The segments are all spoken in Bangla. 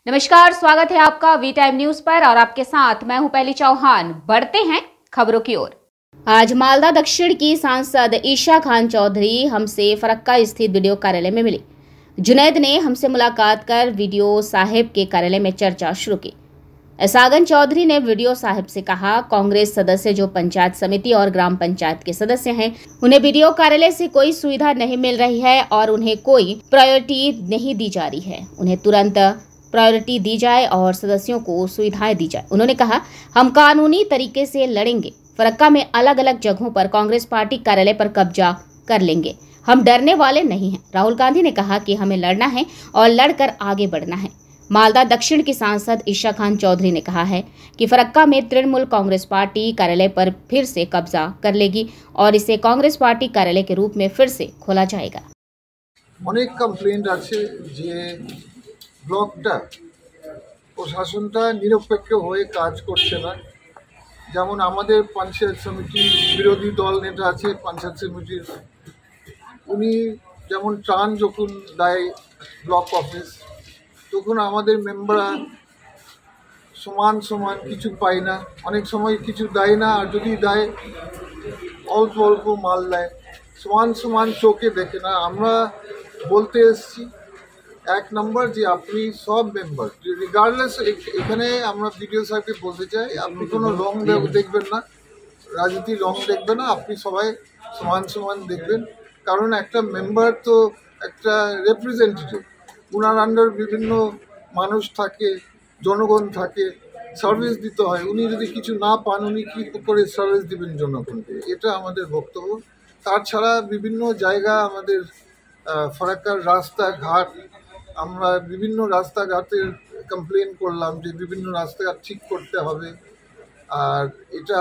नमस्कार, स्वागत है आपका वी टाइम न्यूज पर और आपके साथ मैं हूं पहली चौहान। बढ़ते हैं खबरों की ओर। आज मालदा दक्षिण की सांसद ईशा खान चौधरी हमसे फरक्का स्थित वीडियो कार्यालय में मिली। जुनैद ने हमसे मुलाकात कर वीडियो साहिब के कार्यालय में चर्चा शुरू की। एसागन चौधरी ने वीडियो साहिब से कहा, कांग्रेस सदस्य जो पंचायत समिति और ग्राम पंचायत के सदस्य हैं, उन्हें वीडियो कार्यालय से कोई सुविधा नहीं मिल रही है और उन्हें कोई प्रायोरिटी नहीं दी जा रही है। उन्हें तुरंत प्रायोरिटी दी जाए और सदस्यों को सुविधाएं दी जाए। उन्होंने कहा, हम कानूनी तरीके से लड़ेंगे। फरक्का में अलग अलग जगहों पर कांग्रेस पार्टी कार्यालय पर कब्जा कर लेंगे। हम डरने वाले नहीं हैं। राहुल गांधी ने कहा कि हमें लड़ना है और लड़कर आगे बढ़ना है। मालदा दक्षिण की सांसद ईशा खान चौधरी ने कहा है कि फरक्का में तृणमूल कांग्रेस पार्टी कार्यालय पर फिर से कब्जा कर लेगी और इसे कांग्रेस पार्टी कार्यालय के रूप में फिर से खोला जाएगा। অনেক কমপ্লেন্ট আছে যে ব্লকটা প্রশাসনটা নিরপেক্ষ হয়ে কাজ করছে না। যেমন আমাদের পঞ্চায়েত সমিতির বিরোধী দল নেতা আছে পঞ্চায়েত সমিতির, উনি যেমন ত্রাণ যখন দেয় ব্লক অফিস, তখন আমাদের মেম্বাররা সমান সমান কিছু পায় না, অনেক সময় কিছু দেয় না, আর যদি দেয় অল্প অল্প মাল দেয়, সমান সমান চোখে দেখে না। আমরা বলতে এসেছি এক নম্বর যে আপনি সব মেম্বার রিগার্ডলেস, এখানে আমরা ভিডিও সাহেবকে বলতে চাই আপনি কোনো রং দেখবেন না, রাজনীতির রং দেখবেন না, আপনি সবাই সমান সমান দেখবেন। কারণ একটা মেম্বার তো একটা রিপ্রেজেন্টেটিভ, উনার আন্ডার বিভিন্ন মানুষ থাকে, জনগণ থাকে, সার্ভিস দিতে হয়। উনি যদি কিছু না পান উনি কী করে সার্ভিস দেবেন জনগণকে? এটা আমাদের বক্তব্য। তাছাড়া বিভিন্ন জায়গা আমাদের ফরাক্কার রাস্তাঘাট, আমরা বিভিন্ন রাস্তাঘাটের কমপ্লেন করলাম যে বিভিন্ন রাস্তাঘাট ঠিক করতে হবে। আর এটা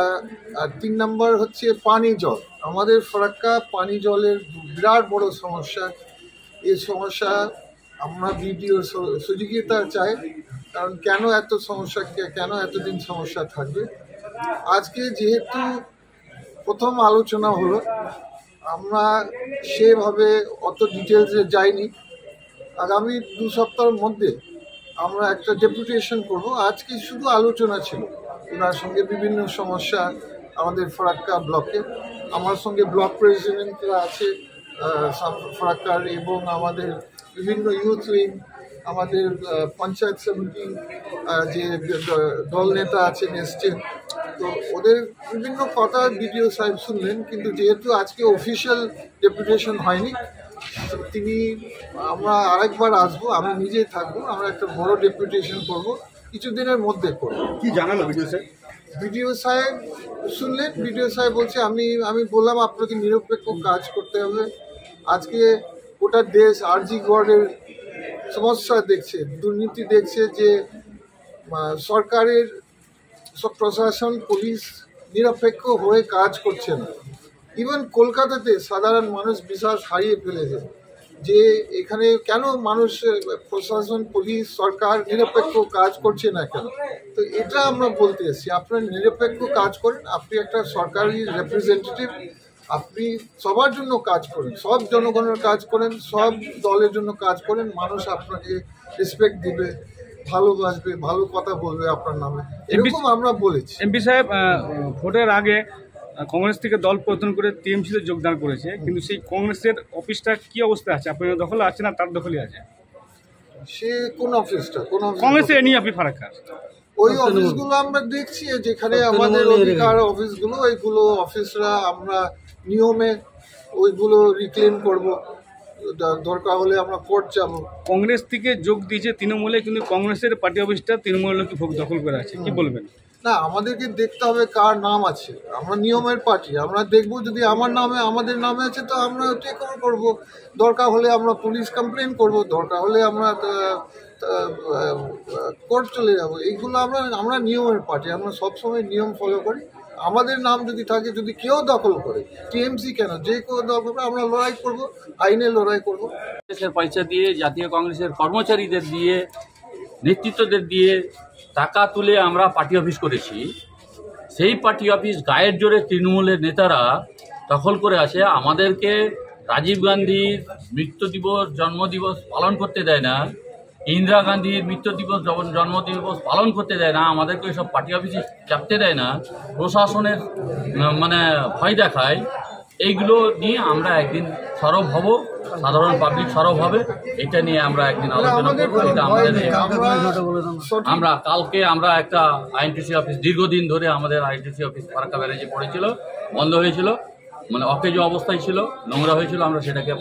আর 3 নম্বর হচ্ছে পানি জল। আমাদের ফরাক্কা পানি জলের বিরাট বড় সমস্যা। এই সমস্যা আমরা ভিডিও সহযোগিতা চাই, কারণ কেন এত সমস্যা, কেন এতদিন সমস্যা থাকবে। আজকে যেহেতু প্রথম আলোচনা হলো, আমরা সেভাবে অত ডিটেলসে যাইনি। আগামী 2 সপ্তাহের মধ্যে আমরা একটা ডেপুটেশন করব। আজকে শুধু আলোচনা ছিল, ওনার সঙ্গে বিভিন্ন সমস্যা আমাদের ফরাক্কা ব্লকে, আমার সঙ্গে ব্লক প্রেসিডেন্টরা আছে ফরাক্কার, এবং আমাদের বিভিন্ন ইউথ উইং, আমাদের পঞ্চায়েত সমিতি যে দল নেতা আছেন এসছেন, তো ওদের বিভিন্ন কথা ভিডিও সাহেব শুনলেন। কিন্তু যেহেতু আজকে অফিসিয়াল ডেপুটেশন হয়নি, আমরা আরেকবার আসবো, আমি নিজেই থাকবো, আমরা একটা বড় ডেপুটেশন করব, কিছুদিনের মধ্যে করবো। কি জানালো ভিডিও সাহেব? ভিডিও সাহেব শুনলেন, ভিডিও সাহেব বলছে আমি বললাম আপনাকে নিরপেক্ষ কাজ করতে হবে। আজকে গোটা দেশ আরজি গড়ের সমস্যা দেখছে, দুর্নীতি দেখছে, যে সরকারের সব প্রশাসন পুলিশ নিরপেক্ষ হয়ে কাজ করছে না। ইভেন কলকাতাতে সাধারণ মানুষ বিশ্বাস হারিয়ে ফেলেছে যে এখানে কেন মানুষ, প্রশাসন, পুলিশ, সরকার নিরপেক্ষ কাজ করছে না কেন। তো এটা আমরা বলতে এসেছি, আপনারা নিরপেক্ষ কাজ করেন, আপনি একটা সরকারি রিপ্রেজেন্টেটিভ, আপনি সবার জন্য কাজ করেন, সব জনগণের কাজ করেন, সব দলের জন্য কাজ করেন, মানুষ আপনাকে রেসপেক্ট দিবে, ভালোবাসবে, ভালো কথা বলবে আপনার নামে, এরকম আমরা বলেছি। এমপি সাহেব ভোটের আগে কংগ্রেস থেকে দল পরিবর্তন করে টিএমসিতে যোগদান করেছে, কিন্তু সেই কংগ্রেসের অফিসটা কি অবস্থা আছে? আপনার দখলে আছে না তার দখলে আছে? সে কোন অফিসটা? কোন কংগ্রেসের নিয়ে আপনি ফারাক্কার ওই অফিসগুলো আমরা দেখছি, যেখানে আমাদের অধিকার অফিসগুলো, ওইগুলো অফিসরা আমরা নিয়মে ওইগুলো রিক্লেম করব, দরকার হলে আমরা কোর্ট যাব। কংগ্রেস থেকে যোগ দিয়েছে তৃণমূলে, কিন্তু কংগ্রেসের পার্টি অফিসটা তৃণমূলের লোক দখল করে আছে, কি বলবেন? না, আমাদেরকে দেখতে হবে কার নাম আছে। আমরা নিয়মের পার্টি, আমরা দেখব যদি আমার নামে, আমাদের নামে আছে তো আমরা টেক ওভার করবো। দরকার হলে আমরা পুলিশ কমপ্লেন করব, দরকার হলে আমরা কোর্ট চলে যাব। এইগুলো আমরা নিয়মের পার্টি, আমরা সবসময় নিয়ম ফলো করি। আমাদের নাম যদি থাকে, যদি কেউ দখল করে, টিএমসি কেন, যে কেউ দখল করে, আমরা লড়াই করব, আইনে লড়াই করব। কংগ্রেসের পয়সা দিয়ে, জাতীয় কংগ্রেসের কর্মচারীদের দিয়ে, নেতৃত্বদের দিয়ে টাকা তুলে আমরা পার্টি অফিস করেছি। সেই পার্টি অফিস গায়ের জোরে তৃণমূলের নেতারা দখল করে আছে। আমাদেরকে রাজীব গান্ধীর মৃত্যু দিবস, জন্মদিবস পালন করতে দেয় না। ইন্দিরা গান্ধীর মৃত্যু দিবস জন্মদিবস পালন করতে দেয় না, আমাদেরকে সব পার্টি অফিসে চাপতে দেয় না, প্রশাসনের মানে ভয় দেখায়, এইগুলো নিয়ে আমরা একদিন সরব হব, সাধারণ পাবলিক সরব হবে, এটা নিয়ে আমরা একদিন আলোচনা করবো। এটা আমাদের আমরা কালকে আমরা একটা আইএনটিসি অফিস, দীর্ঘদিন ধরে আমাদের আইএনটিসি অফিস ফারাক্কা ব্যারেজে পড়েছিল, বন্ধ হয়েছিল, মানে অকেজো অবস্থায় ছিল, নোংরা হয়েছিল। আমরা সেটাকে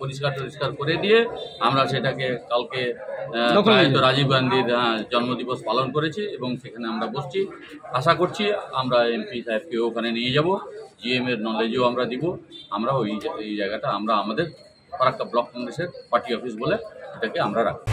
পরিষ্কার করে দিয়ে আমরা সেটাকে কালকে রাজীব গান্ধীর জন্মদিবস পালন করেছি এবং সেখানে আমরা বসছি। আশা করছি আমরা এমপি সাহেবকে ওখানে নিয়ে যাব, জিএম এর নলেজও আমরা দিব। আমরা এই জায়গাটা আমরা আমাদের ফারাক্কা ব্লক কংগ্রেসের পার্টি অফিস বলে এটাকে আমরা রাখি।